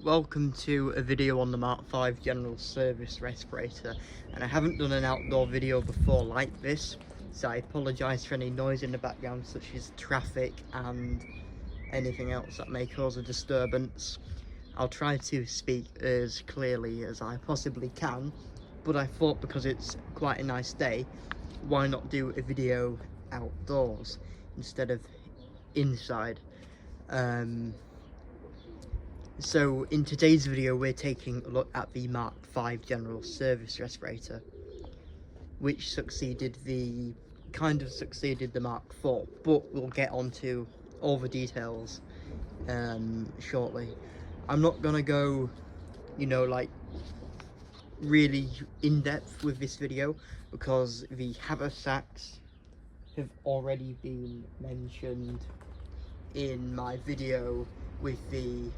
Welcome to a video on the Mk.V general service respirator, and I haven't done an outdoor video before like this, so I apologise for any noise in the background such as traffic and anything else that may cause a disturbance. I'll try to speak as clearly as I possibly can, but I thought because it's quite a nice day, why not do a video outdoors instead of inside. So in today's video we're taking a look at the Mk.V general service respirator, which succeeded the Mk.IV, but we'll get onto all the details shortly. I'm not gonna go, like really in depth with this video because the haversacks have already been mentioned in my video with the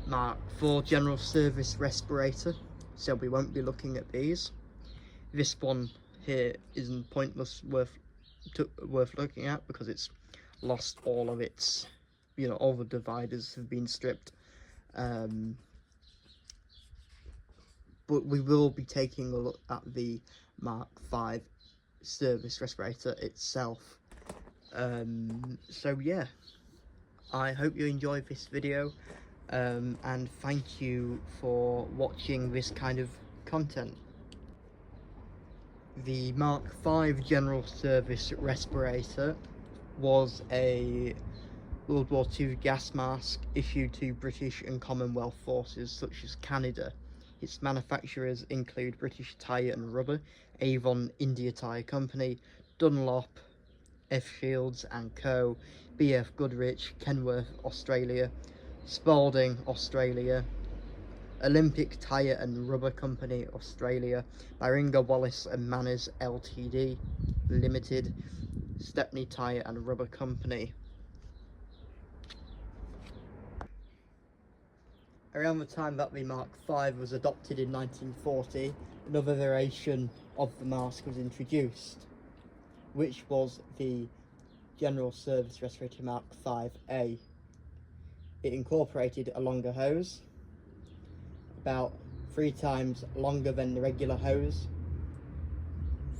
Mk.IV general service respirator, so we won't be looking at these. This one here isn't pointless worth looking at because it's lost all of its, all the dividers have been stripped. But we will be taking a look at the Mk.V service respirator itself. So yeah, I hope you enjoyed this video. And thank you for watching this kind of content. The Mk.V general service respirator was a World War II gas mask issued to British and Commonwealth forces such as Canada. Its manufacturers include British Tyre and Rubber, Avon India Tyre Company, Dunlop, F. Shields and Co., BF Goodrich, Kenworth, Australia, Spalding, Australia, Olympic Tyre and Rubber Company, Australia, Baringa Wallace and Manners Ltd Limited, Stepney Tyre and Rubber Company. Around the time that the Mk.V was adopted in 1940, another variation of the mask was introduced, which was the General Service Respirator Mk.V-A. It incorporated a longer hose, about 3 times longer than the regular hose,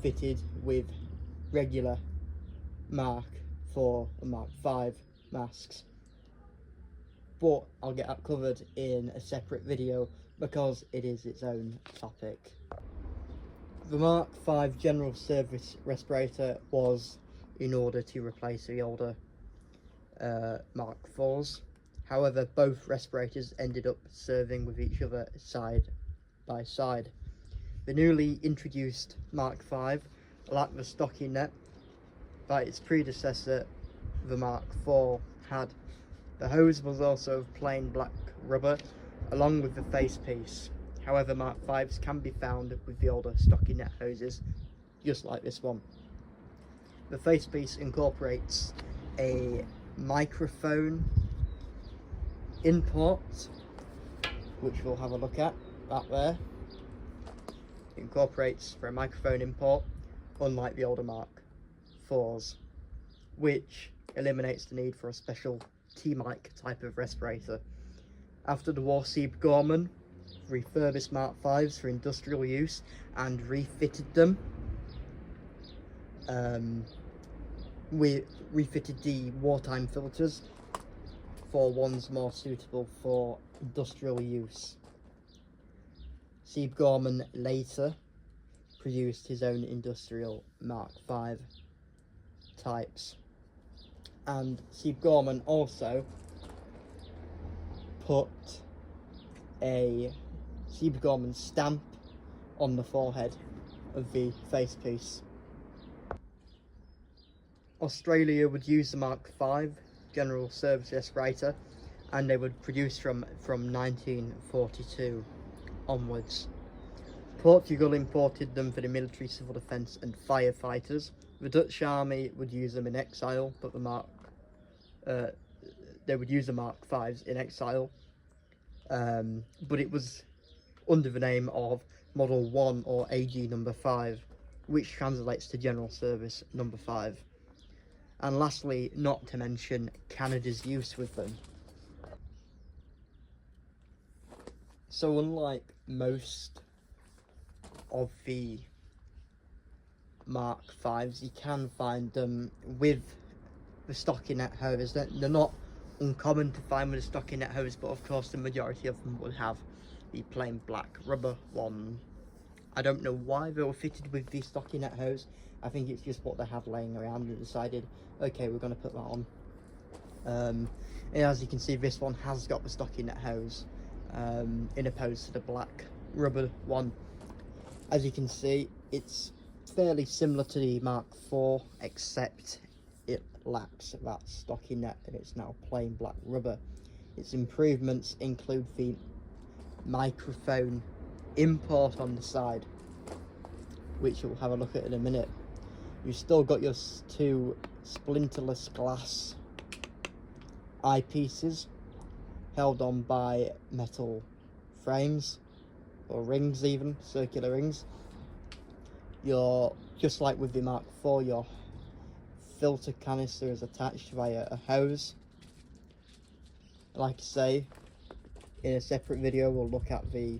fitted with regular mark for the Mk.V masks. But I'll get that covered in a separate video because it is its own topic. The Mk.V general service respirator was in order to replace the older Mk.IVs. However, both respirators ended up serving with each other side by side. The newly introduced Mk.V lacked the Stockinette that its predecessor, the Mk.IV, had. The hose was also of plain black rubber, along with the facepiece. However, Mk.Vs can be found with the older Stockinette hoses, just like this one. The facepiece incorporates a microphone import, which we'll have a look at, that there. It incorporates for a microphone import, unlike the older Mk.IVs, which eliminates the need for a special T-mic type of respirator. After the war, Sieb Gorman refurbished Mk.Vs for industrial use and refitted them. We refitted the wartime filters for ones more suitable for industrial use. Sieb Gorman later produced his own industrial Mk.V types, and Sieb Gorman also put a Sieb Gorman stamp on the forehead of the facepiece. Australia would use the Mk.V general service respirator, and they would produce from 1942 onwards. Portugal imported them for the military, civil defence and firefighters. The Dutch army would use them in exile, but they would use the Mk.Vs in exile, but it was under the name of Model 1 or AG number 5, which translates to General Service number 5. And lastly, not to mention Canada's use with them. So unlike most of the Mark V's, you can find them with the Stockinette hose. They're not uncommon to find with a Stockinette hose, but of course the majority of them would have the plain black rubber one. I don't know why they were fitted with the Stockinette hose. I think it's just what they had laying around and decided, okay, we're going to put that on. And as you can see, this one has got the Stockinette hose in opposed to the black rubber one. As you can see, it's fairly similar to the Mark IV, except it lacks that Stockinette and it's now plain black rubber. Its improvements include the microphone import on the side, which we'll have a look at in a minute. You've still got your two splinterless glass eyepieces held on by metal frames, or rings even, circular rings. You're, just like with the Mark IV, your filter canister is attached via a hose. Like I say, in a separate video we'll look at the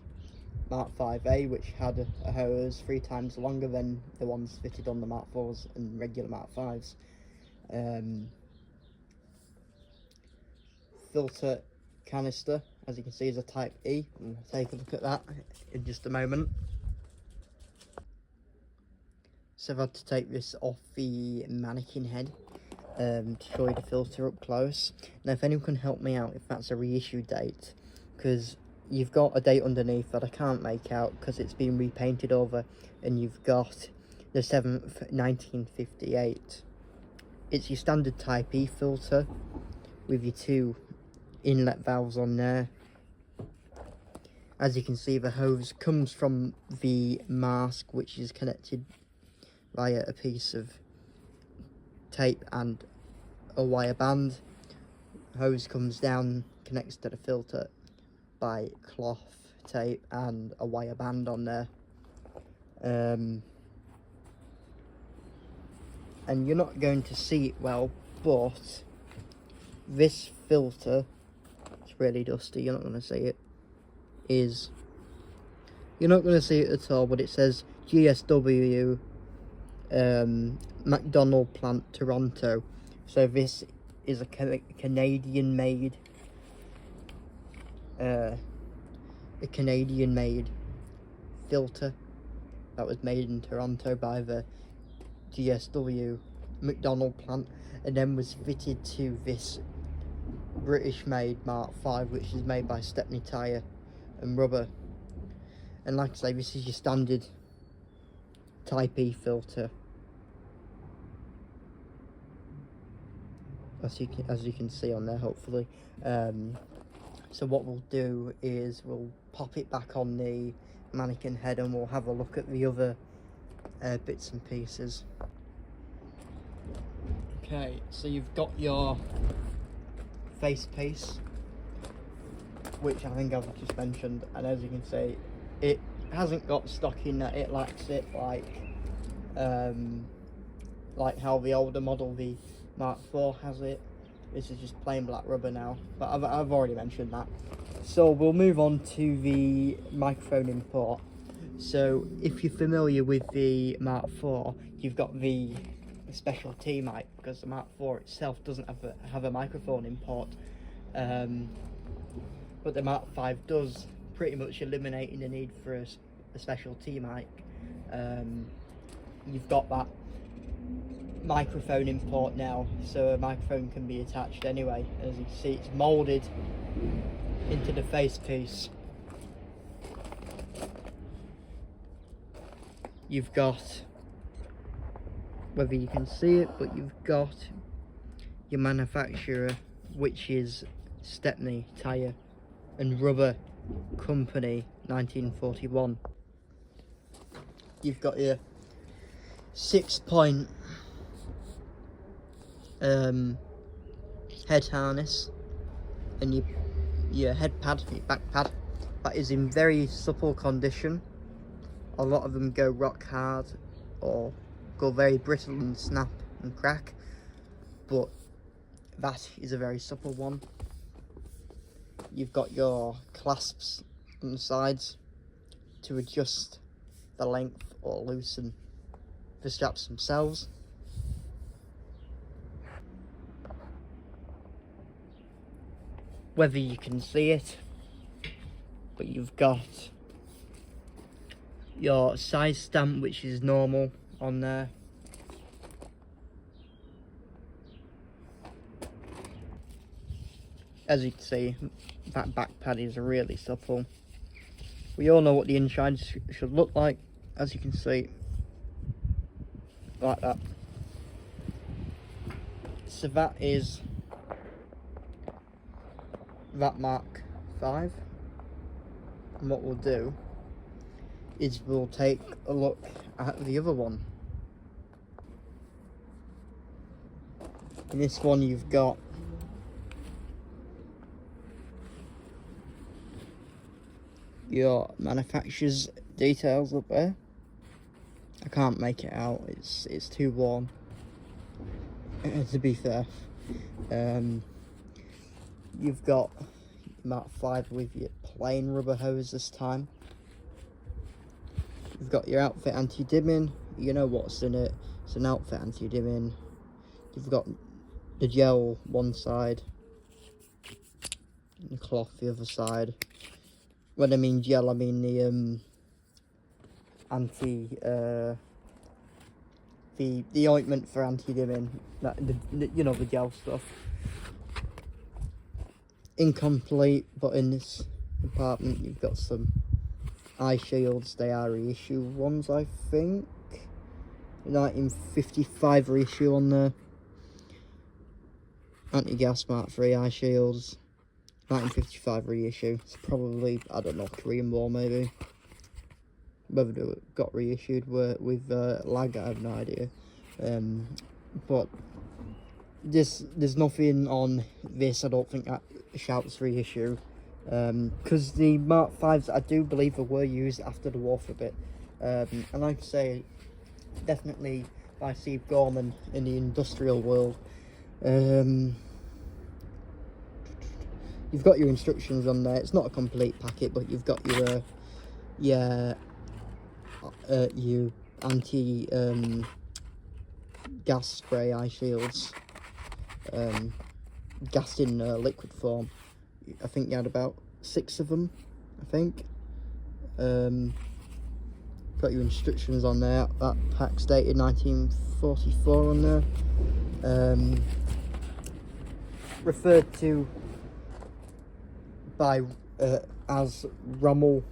Mark V, which had a hose 3 times longer than the ones fitted on the Mark IVs and regular Mark Vs. Filter canister, as you can see, is a Type E. We'll take a look at that in just a moment. So I've had to take this off the mannequin head to show you the filter up close. Now, if anyone can help me out if that's a reissue date, because you've got a date underneath that I can't make out because it's been repainted over, and you've got the 7th, 1958. It's your standard Type E filter with your 2 inlet valves on there. As you can see, the hose comes from the mask, which is connected via a piece of tape and a wire band. Hose comes down, connects to the filter by cloth, tape and a wire band on there. And you're not going to see it well, but this filter, it's really dusty, you're not going to see it, you're not going to see it at all, but it says GSW McDonald plant, Toronto. So this is a Canadian made filter that was made in Toronto by the GSW McDonald plant, and then was fitted to this British made Mark V, which is made by Stepney Tyre and Rubber. And like I say, this is your standard Type E filter, as you can see on there, hopefully. So what we'll do is we'll pop it back on the mannequin head and we'll have a look at the other bits and pieces. Okay, so you've got your face piece, which I think I've just mentioned, and as you can see, it hasn't got Stockinette, it lacks it, like how the older model, the Mark IV, has it. This is just plain black rubber now, but I've already mentioned that. So we'll move on to the microphone import. So if you're familiar with the Mark IV, you've got the special T mic, because the Mark IV itself doesn't have a microphone import, but the Mark V does, pretty much eliminating the need for a special T mic. You've got that microphone import now, so a microphone can be attached anyway. As you can see, it's moulded into the face piece. You've got, whether you can see it, but you've got your manufacturer, which is Stepney Tyre and Rubber Company, 1941. You've got your 6-point head harness and your head pad, your back pad, that is in very supple condition. A lot of them go rock hard or go very brittle and snap and crack, but that is a very supple one. You've got your clasps on the sides to adjust the length or loosen the straps themselves. Whether you can see it, but you've got your size stamp, which is normal, on there. As you can see, that back pad is really supple. We all know what the inside should look like, as you can see, like that. So that is that Mk.V, and what we'll do is we'll take a look at the other one. In this one you've got your manufacturer's details up there. I can't make it out, it's too warm, to be fair. You've got Mk.V with your plain rubber hose this time. You've got your outfit anti-dimming, you know what's in it. It's an outfit anti-dimming. You've got the gel one side, and the cloth the other side. When I mean gel, I mean the the ointment for anti-dimming, you know, the gel stuff. Incomplete, but in this compartment you've got some eye shields. They are reissue ones, I think. 1955 reissue on there. Anti-gas Mark III eye shields. 1955 reissue. It's probably, I don't know, Korean War maybe. Whether they got reissued with lag, I have no idea. But there's nothing on this, I don't think, that shouts reissue. Because the Mk.Vs, I do believe, were used after the war for a bit. And like I say, definitely by Steve Gorman in the industrial world. You've got your instructions on there. It's not a complete packet, but you've got your anti gas spray eye shields, gassed in liquid form. I think you had about 6 of them, I think. Got your instructions on there. That pack's dated 1944 on there. Referred to by as Rommel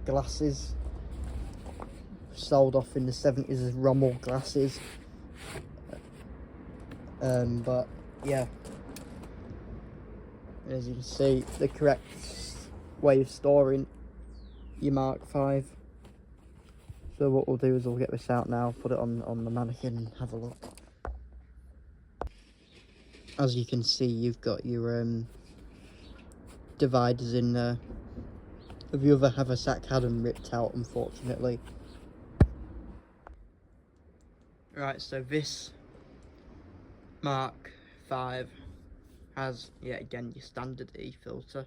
glasses. Sold off in the 70s as Rommel glasses. But yeah, as you can see, the correct way of storing your Mk.V. So what we'll do is we'll get this out now, put it on the mannequin and have a look. As you can see, you've got your dividers in there. The other haversack had them ripped out, unfortunately. Right, so this Mk.V has, yet again, your standard E-filter.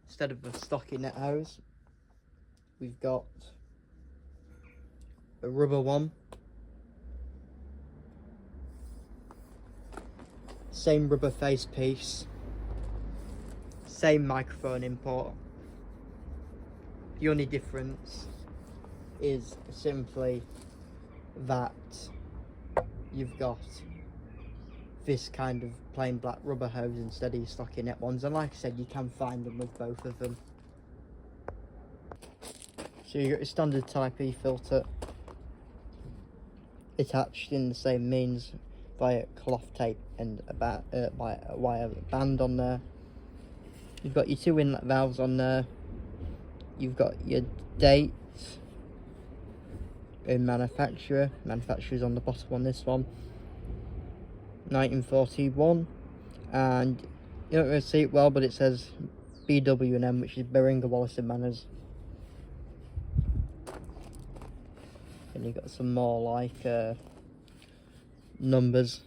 Instead of a Stockinette hose, we've got a rubber one. Same rubber face piece. Same microphone import. The only difference is simply that you've got this kind of plain black rubber hose instead of your Stockinette ones, and like I said, you can find them with both of them. So you've got your standard type E filter attached in the same means via cloth tape and by a wire band on there. You've got your 2 inlet valves on there. You've got your date in manufacturer's on the bottom on this one, 1941, and you don't really see it well, but it says BW&M, which is Beringer, Wallace and Manners. And you've got some more like numbers,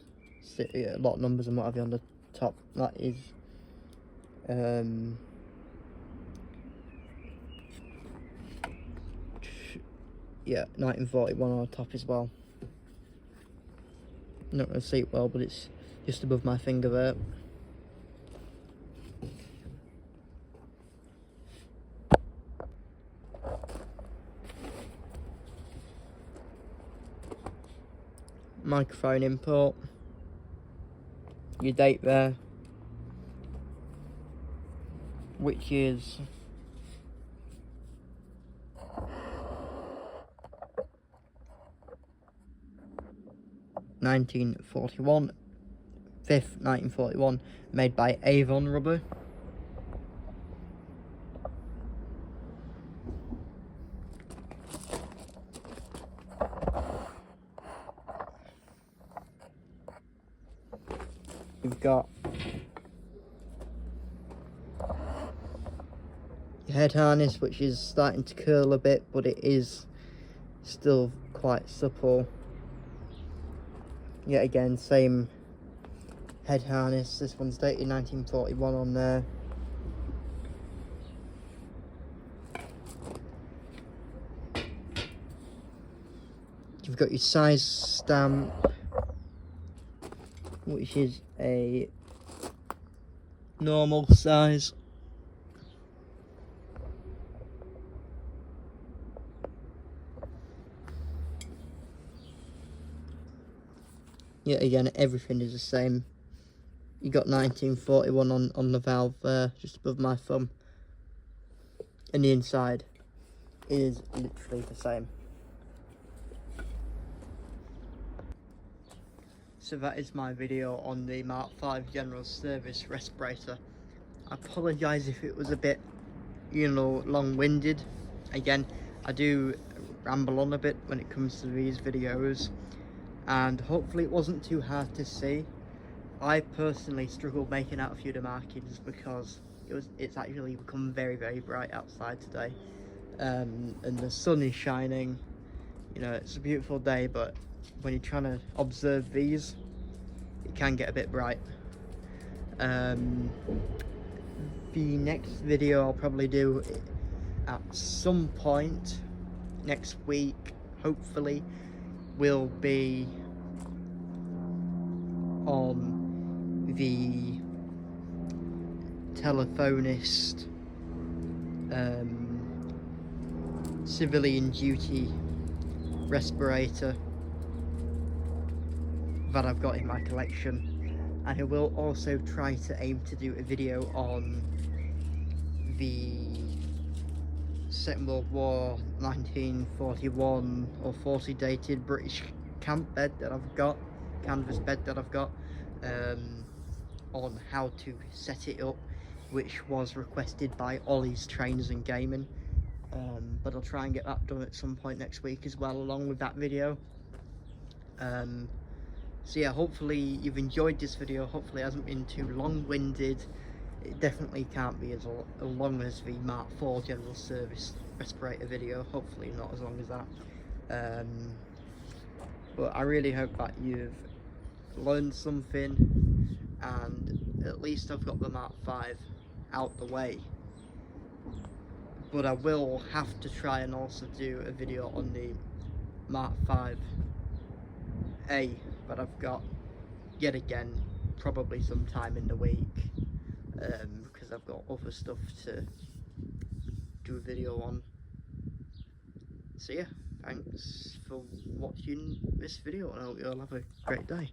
a lot of numbers and what have you on the top. That is yeah, 1941 on the top as well. Not going to see it well, but it's just above my finger there. Microphone input. Your date there, which is (1941), 5th 1941, made by Avon rubber. You've got your head harness, which is starting to curl a bit, but it is still quite supple. Yet again, same head harness. This one's dated 1941 on there. You've got your size stamp, which is a normal size. Yet again, everything is the same. You got 1941 on the valve there, just above my thumb. And the inside is literally the same. So that is my video on the Mk.V General Service Respirator. I apologise if it was a bit, long-winded. Again, I do ramble on a bit when it comes to these videos, and hopefully it wasn't too hard to see. I personally struggled making out a few of the markings because it's actually become very, very bright outside today, and the sun is shining. It's a beautiful day, but when you're trying to observe these, it can get a bit bright. The next video I'll probably do at some point next week, hopefully, will be on the telephonist civilian duty respirator that I've got in my collection, and I will also try to aim to do a video on the Second World War 1941 or 40 dated British camp bed that I've got, canvas bed that I've got, on how to set it up, which was requested by Ollie's Trains and Gaming. But I'll try and get that done at some point next week as well, along with that video. So yeah, hopefully you've enjoyed this video. Hopefully it hasn't been too long-winded. It definitely can't be as long as the Mk.V General Service Respirator video. Hopefully not as long as that. But I really hope that you've learned something, and at least I've got the Mk.V out the way. But I will have to try and also do a video on the Mk.V that I've got, yet again, probably sometime in the week, because I've got other stuff to do a video on. So yeah, thanks for watching this video, and I hope you all have a great day.